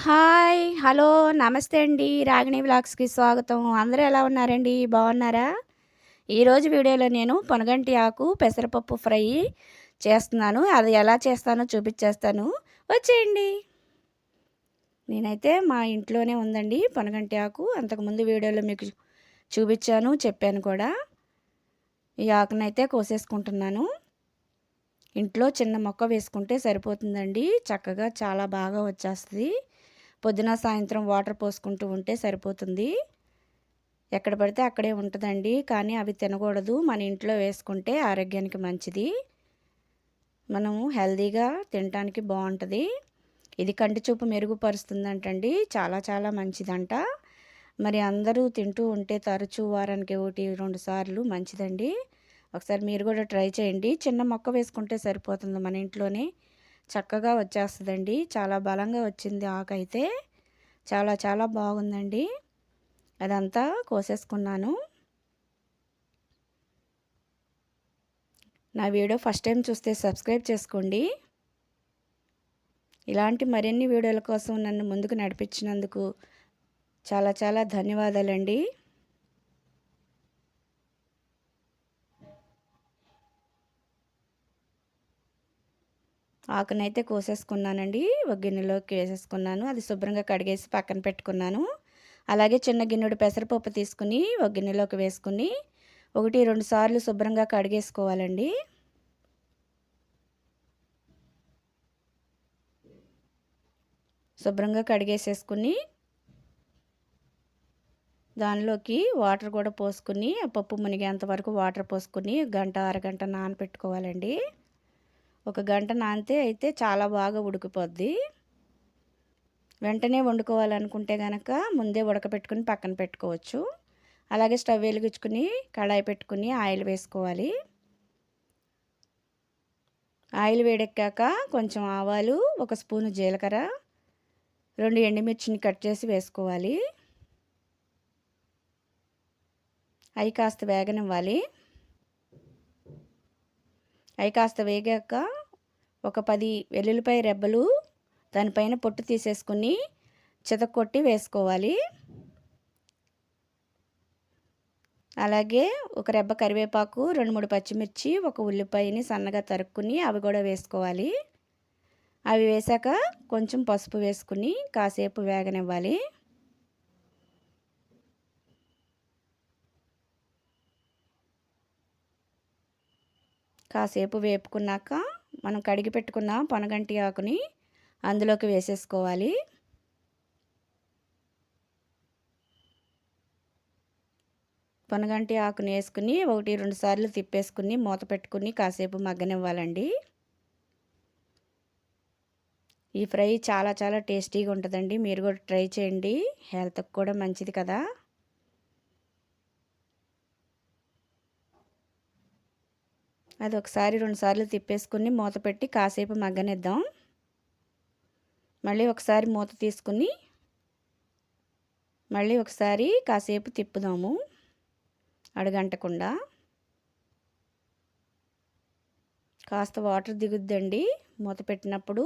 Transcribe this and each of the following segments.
Hi! Hello! నమస్తే అండి. రాగిణి వ్లాగ్స్‌కి స్వాగతం. అందరూ ఎలా ఉన్నారండి? బాగున్నారా? ఈరోజు వీడియోలో నేను పొనగంటి ఆకు పెసరపప్పు ఫ్రై చేస్తున్నాను. అది ఎలా చేస్తానో చూపిచ్చేస్తాను. వచ్చేయండి. నేనైతే మా ఇంట్లోనే ఉందండి పొనగంటి ఆకు. అంతకుముందు వీడియోలో మీకు చూపిచ్చాను, చెప్పాను కూడా. ఈ ఆకునైతే కోసేసుకుంటున్నాను. ఇంట్లో చిన్న మొక్క వేసుకుంటే సరిపోతుందండి. చక్కగా చాలా బాగా వచ్చేస్తది. పొద్దున, సాయంత్రం వాటర్ పోసుకుంటూ ఉంటే సరిపోతుంది. ఎక్కడ పడితే అక్కడే ఉంటుందండి. కానీ అవి తినకూడదు. మన ఇంట్లో వేసుకుంటే ఆరోగ్యానికి మంచిది. మనము హెల్తీగా తినటానికి బాగుంటుంది. ఇది కంటి చూపు మెరుగుపరుస్తుందంటండి. చాలా చాలా మంచిదంట. మరి అందరూ తింటూ ఉంటే తరచూ వారానికి 1, 2 సార్లు మంచిదండి. ఒకసారి మీరు కూడా ట్రై చేయండి. చిన్న మొక్క వేసుకుంటే సరిపోతుంది. మన ఇంట్లోనే చక్కగా వచ్చేస్తుందండి. చాలా బలంగా వచ్చింది ఆకైతే. చాలా చాలా బాగుందండి. అదంతా కోసేసుకున్నాను. నా వీడియో ఫస్ట్ టైం చూస్తే సబ్స్క్రైబ్ చేసుకోండి. ఇలాంటి మరిన్ని వీడియోల కోసం నన్ను ముందుకు నడిపించినందుకు చాలా చాలా ధన్యవాదాలండి. ఆకునైతే కోసేసుకున్నానండి. ఒక గిన్నెలోకి వేసేసుకున్నాను. అది శుభ్రంగా కడిగేసి పక్కన పెట్టుకున్నాను. అలాగే చిన్న గిన్నెడు పెసరపప్పు తీసుకుని ఒక గిన్నెలోకి వేసుకుని 1, 2 సార్లు శుభ్రంగా కడిగేసుకోవాలండి. శుభ్రంగా కడిగేసేసుకుని దానిలోకి వాటర్ కూడా పోసుకుని పప్పు మునిగేంత వరకు వాటర్ పోసుకుని గంట, అరగంట నానపెట్టుకోవాలండి. ఒక గంట నానితే అయితే చాలా బాగా ఉడికిపోద్ది. వెంటనే వండుకోవాలనుకుంటే గనక ముందే ఉడకపెట్టుకుని పక్కన పెట్టుకోవచ్చు. అలాగే స్టవ్ వెలిగించుకుని కడాయి పెట్టుకుని ఆయిల్ వేసుకోవాలి. ఆయిల్ వేడెక్కాక కొంచెం ఆవాలు, 1 స్పూను జీలకర్ర, 2 ఎండుమిర్చిని కట్ చేసి వేసుకోవాలి. అవి కాస్త వేగనివ్వాలి. అవి కాస్త వేగాక ఒక 10 వెల్లుల్లిపాయ రెబ్బలు దానిపైన పొట్టు తీసేసుకుని చితక్కొట్టి వేసుకోవాలి. అలాగే ఒక రెబ్బ కరివేపాకు, 2, 3 పచ్చిమిర్చి, ఒక ఉల్లిపాయని సన్నగా తరుక్కుని అవి కూడా వేసుకోవాలి. అవి వేసాక కొంచెం పసుపు వేసుకుని కాసేపు వేగనివ్వాలి. కాసేపు వేపుకున్నాక మనం కడిగి పెట్టుకున్న పొనగంటి ఆకుని అందులోకి వేసేసుకోవాలి. పొనగంటి ఆకుని వేసుకుని 1, 2 సార్లు తిప్పేసుకుని మూత పెట్టుకుని కాసేపు మగ్గనివ్వాలండి. ఈ ఫ్రై చాలా చాలా టేస్టీగా ఉంటుందండి. మీరు కూడా ట్రై చేయండి. హెల్త్కి కూడా మంచిది కదా. అది ఒకసారి 2 సార్లు తిప్పేసుకుని మూత పెట్టి కాసేపు మగ్గనిద్దాం. మళ్ళీ ఒకసారి మూత తీసుకుని మళ్ళీ ఒకసారి కాసేపు తిప్పుదాము అడుగంటకుండా. కాస్త వాటర్ దిగుద్దండి మూత పెట్టినప్పుడు.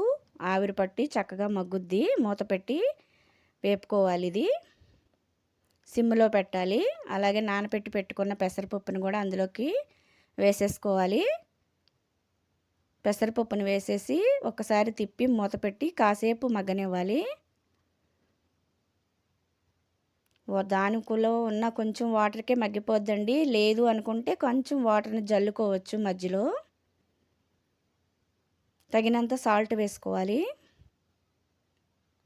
ఆవిరి పట్టి చక్కగా మగ్గుద్ది. మూత పెట్టి వేపుకోవాలి. ఇది సిమ్లో పెట్టాలి. అలాగే నానపెట్టి పెట్టుకున్న పెసరపప్పును కూడా అందులోకి వేసేసుకోవాలి. పెసరపప్పును వేసేసి ఒకసారి తిప్పి మూత పెట్టి కాసేపు మగ్గనివ్వాలి. దానిలో ఉన్న కొంచెం వాటర్కే మగ్గిపోద్దండి. లేదు అనుకుంటే కొంచెం వాటర్ని జల్లుకోవచ్చు మధ్యలో. తగినంత సాల్ట్ వేసుకోవాలి.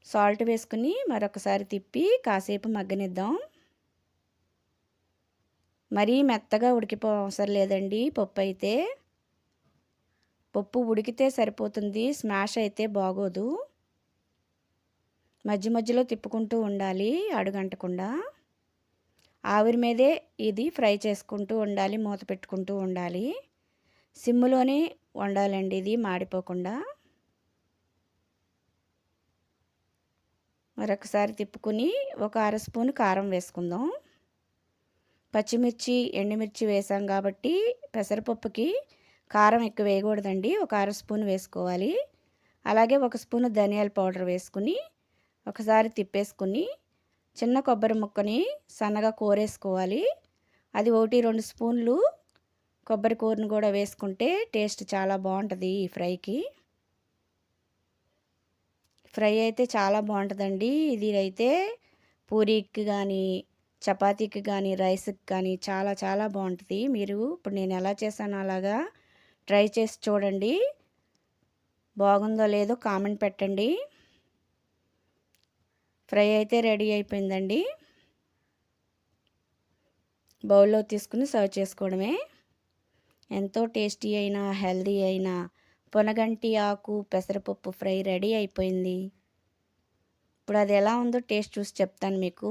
సాల్ట్ వేసుకుని మరొకసారి తిప్పి కాసేపు మగ్గనిద్దాం. మరీ మెత్తగా ఉడికిపోవసరం లేదండి పప్పు అయితే. పప్పు ఉడికితే సరిపోతుంది. స్మాష్ అయితే బాగోదు. మధ్య మధ్యలో తిప్పుకుంటూ ఉండాలి అడుగంటకుండా. ఆవిరి మీదే ఇది ఫ్రై చేసుకుంటూ ఉండాలి. మూత పెట్టుకుంటూ ఉండాలి. సిమ్లోనే వండాలండి ఇది మాడిపోకుండా. మరొకసారి తిప్పుకుని ఒక 1/2 స్పూన్ కారం వేసుకుందాం. పచ్చిమిర్చి, ఎండుమిర్చి వేసాం కాబట్టి పెసరపప్పుకి కారం ఎక్కువ వేయకూడదండి. ఒక 1/2 స్పూన్ వేసుకోవాలి. అలాగే 1 స్పూన్ ధనియాల పౌడర్ వేసుకుని ఒకసారి తిప్పేసుకుని చిన్న కొబ్బరి ముక్కని సన్నగా కోరేసుకోవాలి. అది 1, 2 స్పూన్లు కొబ్బరి కూరను కూడా వేసుకుంటే టేస్ట్ చాలా బాగుంటుంది ఈ ఫ్రైకి. ఫ్రై అయితే చాలా బాగుంటుందండి. ఇది అయితే పూరీకి కానీ చపాతీకి కానీ రైస్కి కానీ చాలా చాలా బాగుంటుంది. మీరు ఇప్పుడు నేను ఎలా చేశానో అలాగా ట్రై చేసి చూడండి. బాగుందో లేదో కామెంట్ పెట్టండి. ఫ్రై అయితే రెడీ అయిపోయిందండి. బౌల్లో తీసుకుని సర్వ్ చేసుకోవడమే. ఎంతో టేస్టీ అయిన హెల్దీ అయిన పొనగంటి ఆకు పెసరపప్పు ఫ్రై రెడీ అయిపోయింది. ఇప్పుడు అది ఎలా ఉందో టేస్ట్ చూసి చెప్తాను మీకు.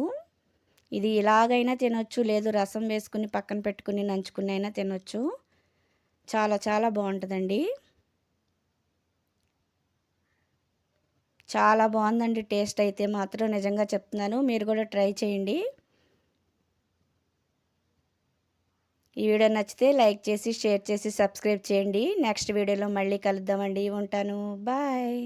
ఇది ఇలాగైనా తినొచ్చు, లేదు రసం వేసుకుని పక్కన పెట్టుకుని నంచుకుని అయినా తినొచ్చు. చాలా చాలా బాగుంటుందండి. చాలా బాగుందండి టేస్ట్ అయితే మాత్రం, నిజంగా చెప్తున్నాను. మీరు కూడా ట్రై చేయండి. ఈ వీడియో నచ్చితే లైక్ చేసి షేర్ చేసి సబ్స్క్రైబ్ చేయండి. నెక్స్ట్ వీడియోలో మళ్ళీ కలుద్దామండి. ఉంటాను. బాయ్.